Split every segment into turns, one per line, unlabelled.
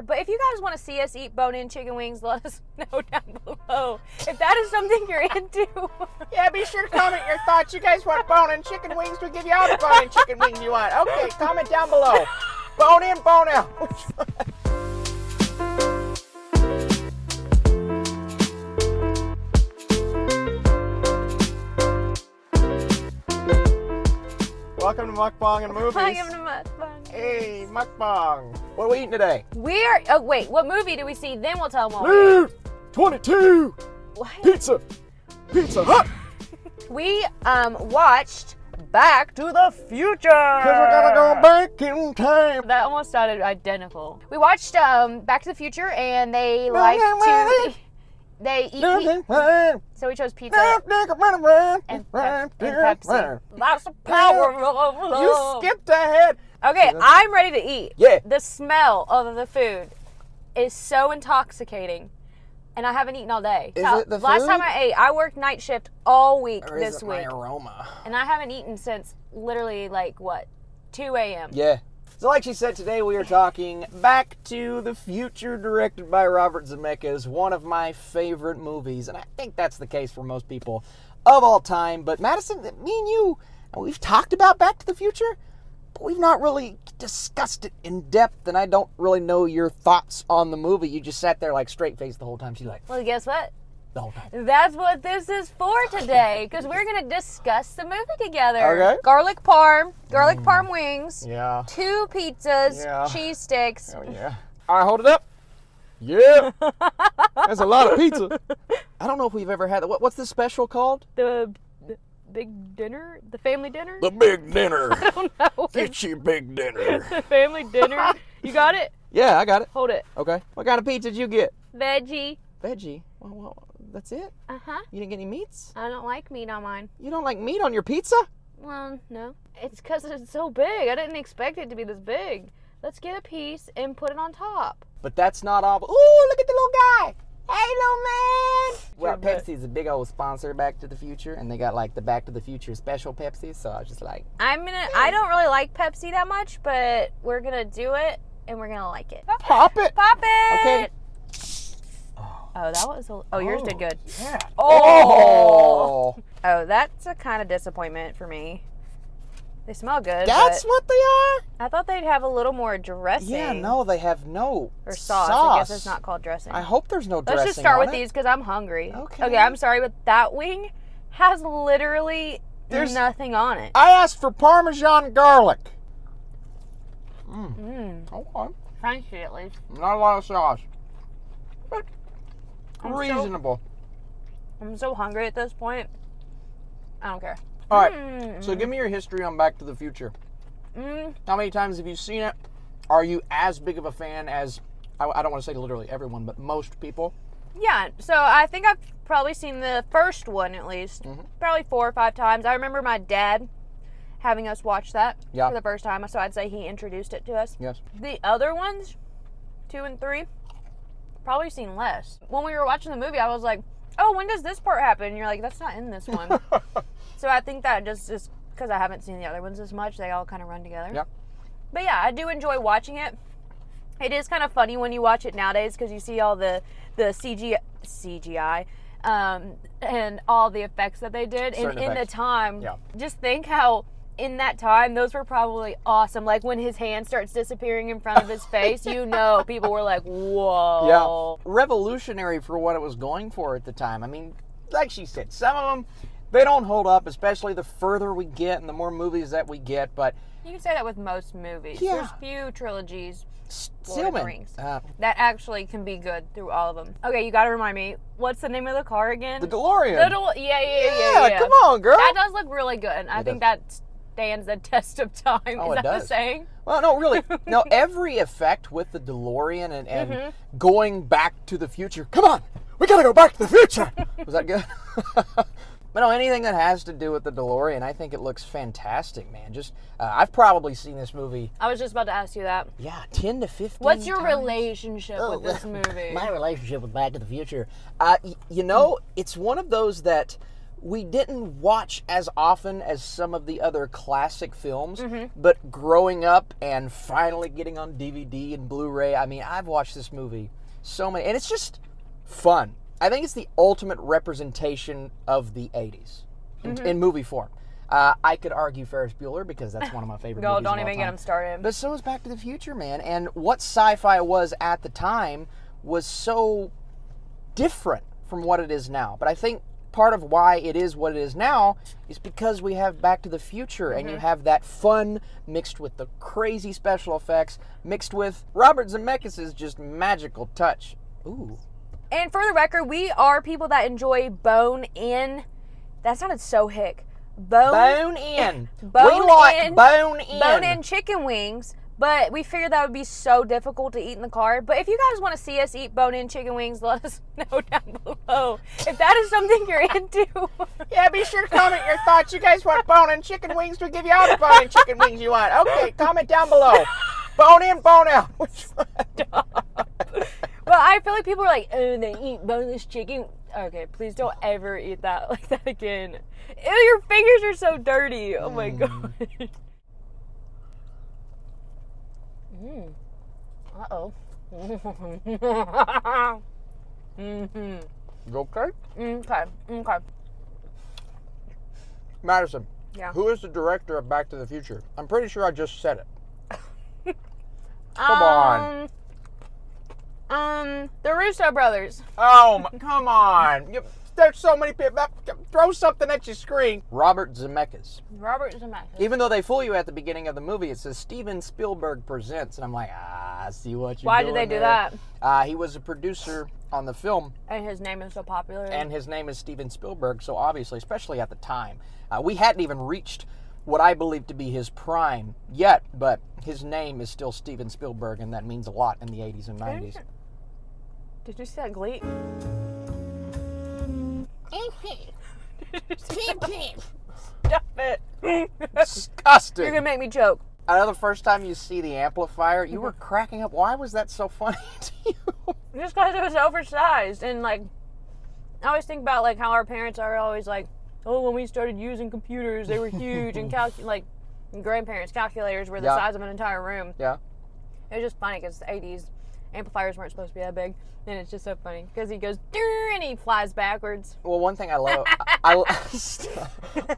But if you guys want to see us eat bone-in chicken wings, let us know down below if that is something you're into.
Yeah, be sure to comment your thoughts. You guys want bone-in chicken wings? We'll give you all the bone-in chicken wings you want. Okay, comment down below. Bone-in, bone-out. Welcome to Mukbang and Movies.
Welcome to Mukbang.
Hey, Mukbang. What are we eating today?
Oh wait, what movie do we see? Then we'll tell them what
Luke 22.
What?
Pizza Hut.
We watched Back to the Future.
Cause we're gonna go back in time.
That almost sounded identical. We watched Back to the Future, and they like to eat so we chose pizza and Pepsi. Lots of power of love.
You skipped ahead.
Okay, I'm ready to eat.
Yeah.
The smell of the food is so intoxicating, and I haven't eaten all day.
Is it the
Last
food?
time I ate, I worked night shift all week
Or is
this
it
week,
my aroma?
and I haven't eaten since literally 2 a.m.
Yeah. So like she said, today we are talking Back to the Future, directed by Robert Zemeckis, one of my favorite movies, and I think that's the case for most people of all time. But Madison, me and you, we've talked about Back to the Future, but we've not really discussed it in depth, and I don't really know your thoughts on the movie. You just sat there like straight-faced the whole time. She's like,
Well, guess what?
the whole time.
That's what this is for today, because we're going to discuss the movie together.
Okay.
Garlic parm wings,
Yeah.
2 pizzas,
Yeah.
cheese sticks.
Oh, yeah. All right, hold it up. Yeah. That's a lot of pizza. I don't know if we've ever had that. What's the special called?
The big dinner? The family dinner?
The big dinner.
I don't know.
Get your big dinner.
The family dinner. You got it?
Yeah, I got it.
Hold it.
Okay. What kind of pizza did you get?
Veggie.
Veggie. Well, that's it?
Uh-huh.
You didn't get any meats?
I don't like meat on mine.
You don't like meat on your pizza?
Well, no. It's because it's so big. I didn't expect it to be this big. Let's get a piece and put it on top.
But that's not all. Ooh, look at the little guy. Hey, little man. Well,
Sure, but-
Pepsi's a big old sponsor of Back to the Future, and they got like the Back to the Future special Pepsi, so I was just like,
I don't really like Pepsi that much, but we're gonna do it and we're gonna like it.
pop it.
Pop it!
Okay.
Oh, that was yours did good.
Yeah.
Oh, that's a kind of disappointment for me. They smell good.
That's
but
what they are?
I thought they'd have a little more dressing.
Yeah, no, they have no
Or sauce. I guess it's not called dressing.
I hope there's no dressing.
Let's just start
on
with
it.
these because I'm hungry.
Okay.
I'm sorry, but that wing has literally nothing on it.
I asked for Parmesan garlic. Okay.
Crunchy at least.
Not a lot of sauce. But reasonable.
I'm so hungry at this point. I don't care.
All right. So give me your history on Back to the Future. How many times have you seen it? Are you as big of a fan as, I don't want to say literally everyone, but most people?
Yeah, so I think I've probably seen the first one at least. Probably 4 or 5 times. I remember my dad having us watch that for the first time, so I'd say he introduced it to us.
Yes.
The other ones, 2 and 3, probably seen less. When we were watching the movie, I was like, oh, when does this part happen? And you're like, that's not in this one. So I think that just because I haven't seen the other ones as much, they all kind of run together.
Yeah.
But yeah, I do enjoy watching it is kind of funny when you watch it nowadays because you see all the CGI and all the effects that they did. And in the time, just think how in that time, those were probably awesome. Like when his hand starts disappearing in front of his face, people were like, whoa.
Yeah. Revolutionary for what it was going for at the time. I mean, like she said, some of them, they don't hold up, especially the further we get and the more movies that we get, but...
You can say that with most movies.
Yeah.
There's few trilogies, Lord of the Rings, that actually can be good through all of them. Okay, you gotta remind me, what's the name of the car again?
The DeLorean.
Yeah.
Come on, girl.
That does look really good. I think that stands the test of time.
Oh,
Is
it
that
does.
the saying?
Well, no, really. No, every effect with the DeLorean and going back to the future. Come on, we gotta go back to the future. Was that good? But no, anything that has to do with the DeLorean, I think it looks fantastic, man. Just, I've probably seen this movie.
I was just about to ask you that.
Yeah, 10 to 15
What's your
times.
relationship with this movie?
My relationship with Back to the Future, it's one of those that we didn't watch as often as some of the other classic films, but growing up and finally getting on DVD and Blu-ray, I mean, I've watched this movie so many, and it's just fun. I think it's the ultimate representation of the 80s in movie form. I could argue Ferris Bueller because that's one of my favorite movies
don't
of all
even
time.
get him started.
But so is Back to the Future, man. And what sci-fi was at the time was so different from what it is now. But I think part of why it is what it is now is because we have Back to the Future, and you have that fun mixed with the crazy special effects, mixed with Robert Zemeckis' just magical touch. Ooh.
And for the record, we are people that enjoy bone-in. That sounded so hick.
Bone-in.
Bone-in.
Bone-in.
Bone-in chicken wings. But we figured that would be so difficult to eat in the car. But if you guys want to see us eat bone-in chicken wings, let us know down below if that is something you're into.
Yeah, be sure to comment your thoughts. You guys want bone-in chicken wings? We'll give you all the bone-in chicken wings you want. Okay, comment down below. Bone-in, bone-out. Which one?
Well, I feel like people are like, oh, they eat boneless chicken. Okay, please don't ever eat that like that again. Ew, your fingers are so dirty. Oh my god. Uh-oh.
You okay?
Okay.
Madison,
Yeah.
who is the director of Back to the Future? I'm pretty sure I just said it. Come on.
The Russo brothers.
Oh, come on. There's so many people. Throw something at your screen. Robert Zemeckis.
Robert Zemeckis.
Even though they fool you at the beginning of the movie, it says Steven Spielberg presents. And I'm like, I see what you're
Why
doing
did they do
there.
that?
He was a producer on the film.
And his name is so popular.
And his name is Steven Spielberg, so obviously, especially at the time, we hadn't even reached what I believe to be his prime yet, but his name is still Steven Spielberg, and that means a lot in the 80s and 90s.
Did you see that Glee? Stop it.
Disgusting.
You're going to make me choke.
I know the first time you see the amplifier, you were cracking up. Why was that so funny to you?
Just because it was oversized. And, like, I always think about, like, how our parents are always like, oh, when we started using computers, they were huge. And, grandparents' calculators were the size of an entire room.
Yeah.
It was just funny because the 80s amplifiers weren't supposed to be that big. And it's just so funny because he goes, "Durr," and he flies backwards.
Well, one thing I love, I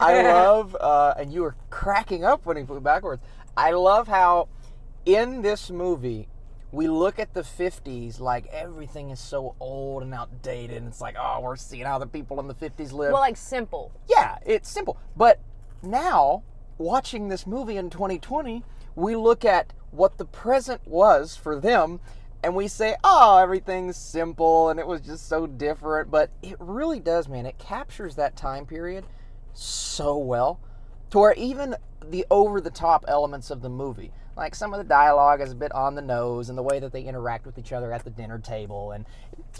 love, and you were cracking up when he flew backwards. I love how in this movie, we look at the 50s like everything is so old and outdated. And it's like, oh, we're seeing how the people in the 50s live.
Well, like simple.
Yeah, it's simple. But now, watching this movie in 2020, we look at what the present was for them, and we say, oh, everything's simple, and it was just so different. But it really does, man. It captures that time period so well, to where even the over-the-top elements of the movie, like some of the dialogue is a bit on the nose, and the way that they interact with each other at the dinner table, and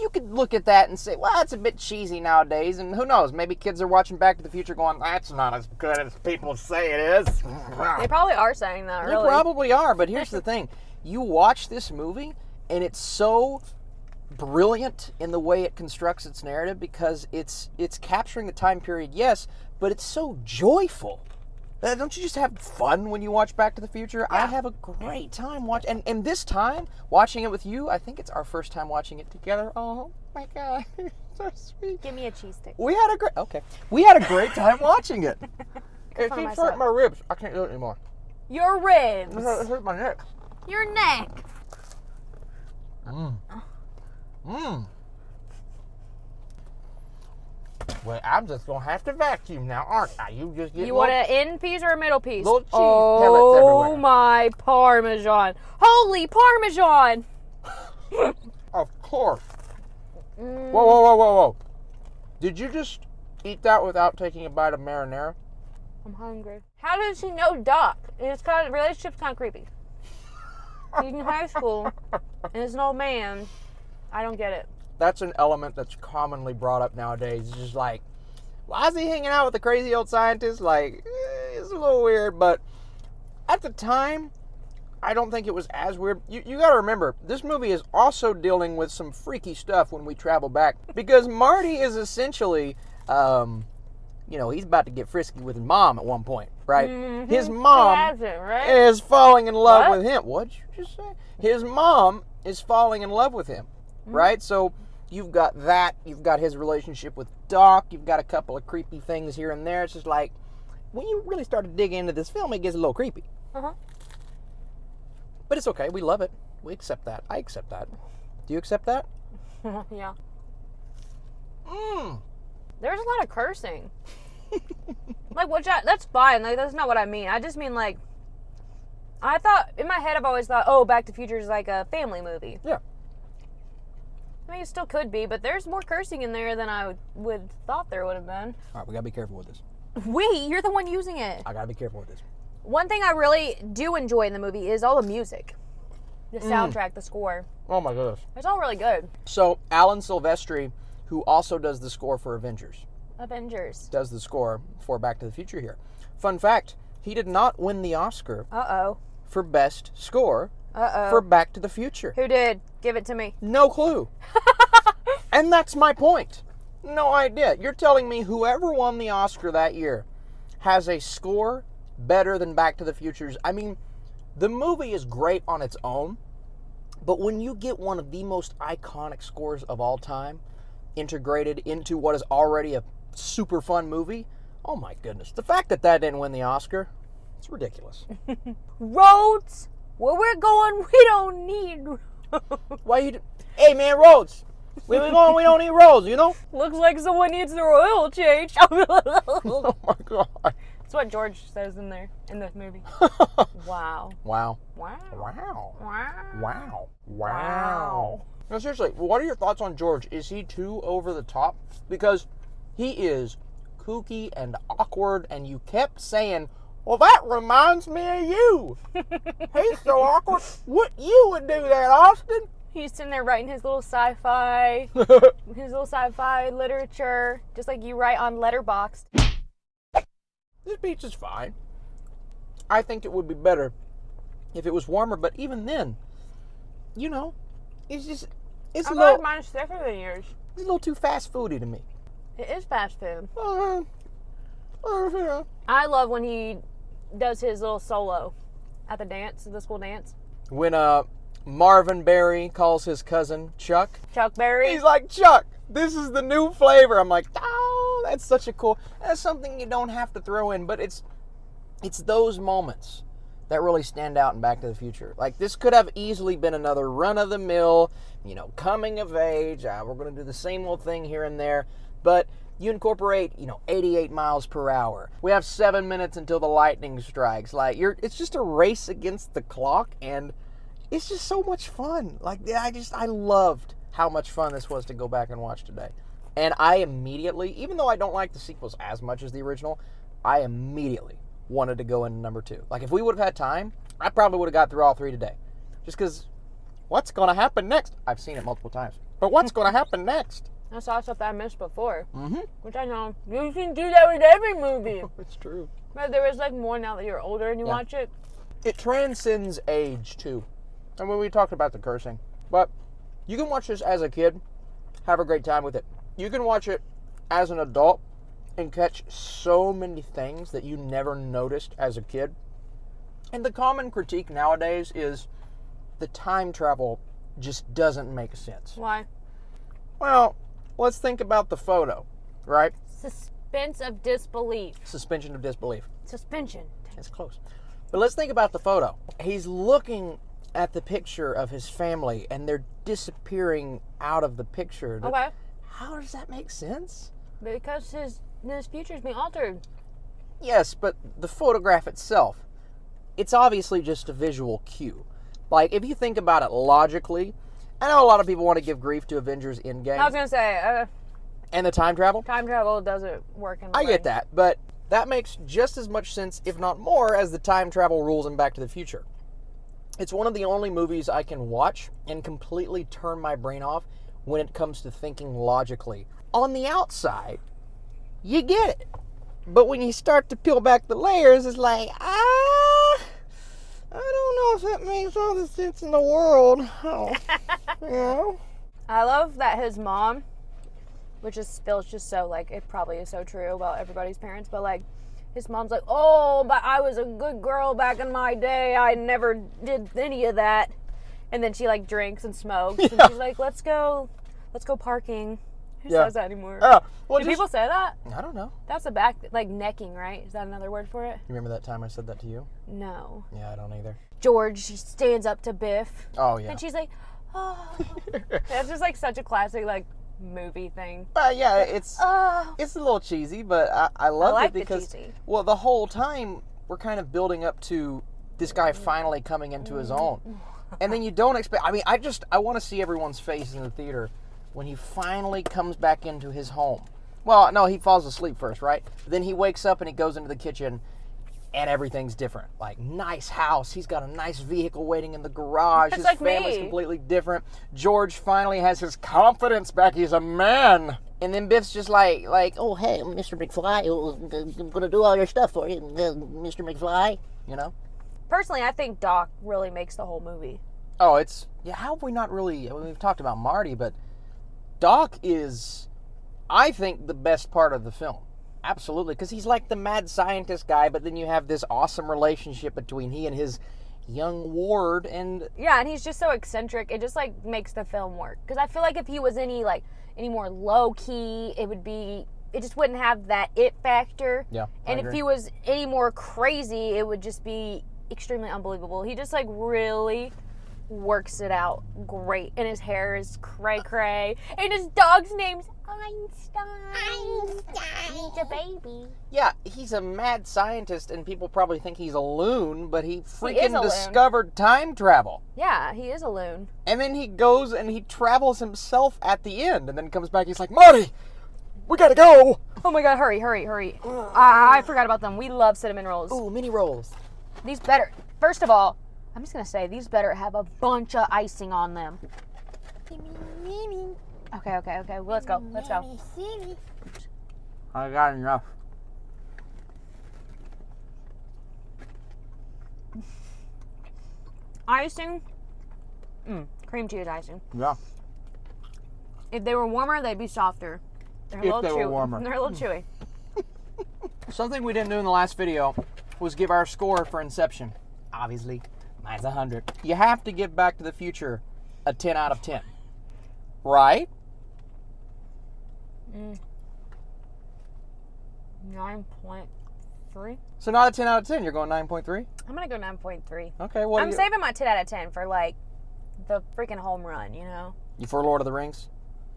you could look at that and say, well, it's a bit cheesy nowadays, and who knows, maybe kids are watching Back to the Future going, that's not as good as people say it is.
They probably are saying that, really.
They probably are, but here's the thing. You watch this movie, and it's so brilliant in the way it constructs its narrative because it's capturing the time period, yes, but it's so joyful. Don't you just have fun when you watch Back to the Future? Yeah. I have a great time watching, and this time, watching it with you, I think it's our first time watching it together. Oh my God, so sweet.
Give me a cheese stick.
We had a great time watching it. It keeps hurting my ribs. I can't do it anymore.
Your ribs.
It hurt my neck.
Your neck.
Well, I'm just gonna have to vacuum now, aren't I? You just get.
You want an end piece or a middle piece?
Little cheese pellets everywhere.
Oh my Parmesan! Holy Parmesan!
Of course. Whoa! Did you just eat that without taking a bite of marinara?
I'm hungry. How does he know Doc? His relationship's kind of creepy. He's in high school, and he's an old man. I don't get it.
That's an element that's commonly brought up nowadays. It's just like, why is he hanging out with the crazy old scientist? Like, it's a little weird, but at the time, I don't think it was as weird. You got to remember, this movie is also dealing with some freaky stuff when we travel back, because Marty is essentially he's about to get frisky with his mom at one point, right?
Mm-hmm.
His mom is falling in love with him. What'd you just say? His mom is falling in love with him, right? So you've got that. You've got his relationship with Doc. You've got a couple of creepy things here and there. It's just like, when you really start to dig into this film, it gets a little creepy.
Uh-huh.
But it's okay. We love it. We accept that. I accept that. Do you accept that?
Yeah. There's a lot of cursing. Like, that's fine. Like, that's not what I mean. I just mean, like, I thought, in my head, I've always thought, oh, Back to the Future is like a family movie.
Yeah.
I mean, it still could be, but there's more cursing in there than I would thought there would have been.
All right, we gotta be careful with this.
You're the one using it.
I gotta be careful with this.
One thing I really do enjoy in the movie is all the music. The soundtrack, the score.
Oh my goodness.
It's all really good.
So, Alan Silvestri, who also does the score for Avengers, does the score for Back to the Future here. Fun fact, he did not win the Oscar for Best Score for Back to the Future.
Who did? Give it to me.
No clue. And that's my point. No idea. You're telling me whoever won the Oscar that year has a score better than Back to the Future's. I mean, the movie is great on its own, but when you get one of the most iconic scores of all time integrated into what is already a super fun movie, oh my goodness. The fact that didn't win the Oscar, it's ridiculous.
Roads? Where we're going, we don't need roads.
Hey man, roads. Where we going, we don't need roads,
Looks like someone needs their oil change.
Oh my God.
That's what George says in the movie. Wow.
Wow.
Wow.
Wow.
Wow.
Wow. Wow. No, seriously, what are your thoughts on George? Is he too over the top? Because he is kooky and awkward, and you kept saying, well, that reminds me of you. He's so awkward. You would do that, Austin.
He's sitting there writing his little sci-fi literature, just like you write on Letterboxd.
This beach is fine. I think it would be better if it was warmer, but even then, it's a little...
mine's thicker than yours.
It's a little too fast foody to me.
It is fast food. I love when he does his little solo at the school dance.
When Marvin Berry calls his cousin Chuck.
Chuck Berry.
He's like, Chuck, this is the new flavor. I'm like, oh, that's something you don't have to throw in, but it's those moments that really stand out in Back to the Future. Like, this could have easily been another run-of-the-mill, coming of age. We're going to do the same old thing here and there, but you incorporate, 88 miles per hour. We have 7 minutes until the lightning strikes. Like, it's just a race against the clock, and it's just so much fun. Like, I loved how much fun this was to go back and watch today. And I immediately, even though I don't like the sequels as much as the original, I immediately wanted to go into number 2. Like, if we would have had time, I probably would have got through all 3 today. Just because, what's going to happen next? I've seen it multiple times. But what's going to happen next?
I saw stuff that I missed before.
Mm-hmm.
Which I know, you can do that with every movie.
It's true.
But there is more now that you're older and you watch it.
It transcends age, too. And when we talked about the cursing. But you can watch this as a kid, have a great time with it. You can watch it as an adult and catch so many things that you never noticed as a kid. And the common critique nowadays is the time travel just doesn't make sense.
Why?
Well, let's think about the photo, right?
Suspension of disbelief. Suspension.
It's close. But let's think about the photo. He's looking at the picture of his family, and they're disappearing out of the picture.
Okay.
How does that make sense?
Because his future's being altered.
Yes, but the photograph itself, it's obviously just a visual cue. Like, if you think about it logically, I know a lot of people want to give grief to Avengers Endgame.
I was going to say...
and the time travel?
Time travel doesn't work in the
I get that, but that makes just as much sense, if not more, as the time travel rules in Back to the Future. It's one of the only movies I can watch and completely turn my brain off when it comes to thinking logically. On the outside, you get it. But when you start to peel back the layers, it's like, I don't know if that makes all the sense in the world. I love
that his mom which is feels just so like it probably is so true about everybody's parents, but like his mom's like, oh, but I was a good girl back in my day. I never did any of that. And then she like drinks and smokes, and she's like, let's go parking. Who says that anymore? Do people say that?
I don't know.
That's a back, like necking, right? Is that another word for it?
You remember that time I said that to you?
No.
Yeah, I don't either.
George stands up to Biff.
Oh, yeah.
And she's like, oh. That's just like such a classic like movie thing.
Yeah, it's a little cheesy, but I love it because, well, the whole time we're kind of building up to this guy finally coming into his own. And then you don't expect, I mean, I want to see everyone's face in the theater when he finally comes back into his home. Well, no, he falls asleep first, right? Then he wakes up and he goes into the kitchen and everything's different. Like, nice house. He's got a nice vehicle waiting in the garage. His family's completely different. George finally has his confidence back. He's a man. And then Biff's just like, oh, hey, Mr. McFly, I'm going to do all your stuff for you, Mr. McFly, you know?
Personally, I think Doc really makes the whole movie.
Oh, how have we not really, I mean, we've talked about Marty, but Doc is, I think, the best part of the film. Absolutely, because he's like the mad scientist guy, but then you have this awesome relationship between he and his young ward, and...
Yeah, and he's just so eccentric, it just, like, makes the film work. Because I feel like if he was any more low-key, it just wouldn't have that it factor.
Yeah,
and if he was any more crazy, it would just be extremely unbelievable. He just, like, really works it out great, and his hair is cray-cray, and his dog's name's Einstein. He's a baby.
Yeah, he's a mad scientist, and people probably think he's a loon, but he freaking discovered time travel.
Yeah, he is a loon.
And then he goes and he travels himself at the end, and then comes back, he's like, Marty, we gotta go!
Oh my god, hurry. I forgot about them. We love cinnamon rolls.
Ooh, mini rolls.
These better, first of all, I'm just gonna say, these better have a bunch of icing on them. Okay. Well, let's go.
I got enough.
Icing? Cream cheese icing.
Yeah.
If they were warmer, they'd be softer. They're a little chewy.
Warmer.
They're a little chewy.
Something we didn't do in the last video was give our score for Inception. Obviously, mine's 100. You have to give Back to the Future a 10 out of 10. Right?
9.3.
So not a 10 out of 10. You're going 9.3?
I'm going to go 9.3.
Okay,
I'm saving my 10 out of 10 for, like, the freaking home run, you know?
You for Lord of the Rings?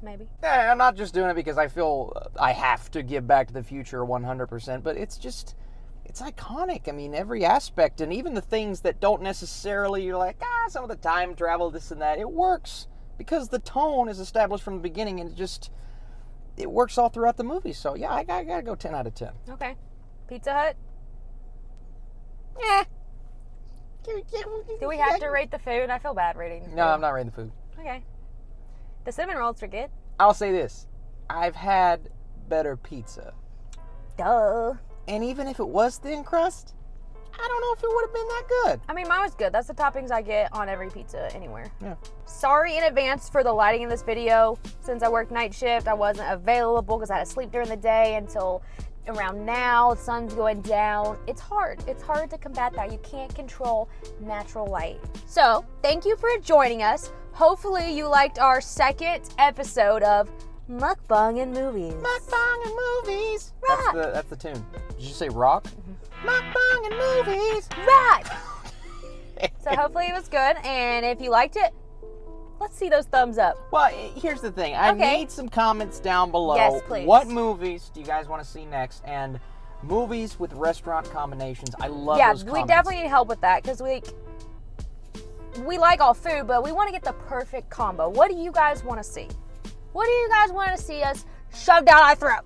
Maybe.
Yeah, I'm not just doing it because I feel I have to give Back to the Future 100%, but it's just, it's iconic. I mean, every aspect, and even the things that don't necessarily, you're like, some of the time travel, this and that, it works because the tone is established from the beginning, and it works all throughout the movie. So, yeah, I gotta go 10 out of 10.
Okay. Pizza Hut?
Yeah.
Do we have to rate the food? I feel bad rating the food.
No, I'm not rating the food.
Okay. The cinnamon rolls are good.
I'll say this. I've had better pizza.
Duh.
And even if it was thin crust, I don't know if it would have been that good.
I mean, mine was good. That's the toppings I get on every pizza anywhere.
Yeah.
Sorry in advance for the lighting in this video. Since I worked night shift, I wasn't available because I had to sleep during the day until around now. The sun's going down. It's hard. It's hard to combat that. You can't control natural light. So, thank you for joining us. Hopefully you liked our second episode of Mukbang and Movies.
Mukbang and Movies.
Rock.
That's the tune. Did you say rock? Mm-hmm. Mukbang and Movies.
Rock. So hopefully it was good, and if you liked it, let's see those thumbs up.
Well, here's the thing. I need some comments down below.
Yes, please.
What movies do you guys want to see next? And movies with restaurant combinations. I love those comments.
Yeah, we definitely need help with that because we like all food, but we want to get the perfect combo. What do you guys want to see? What do you guys want to see us shove down our throat?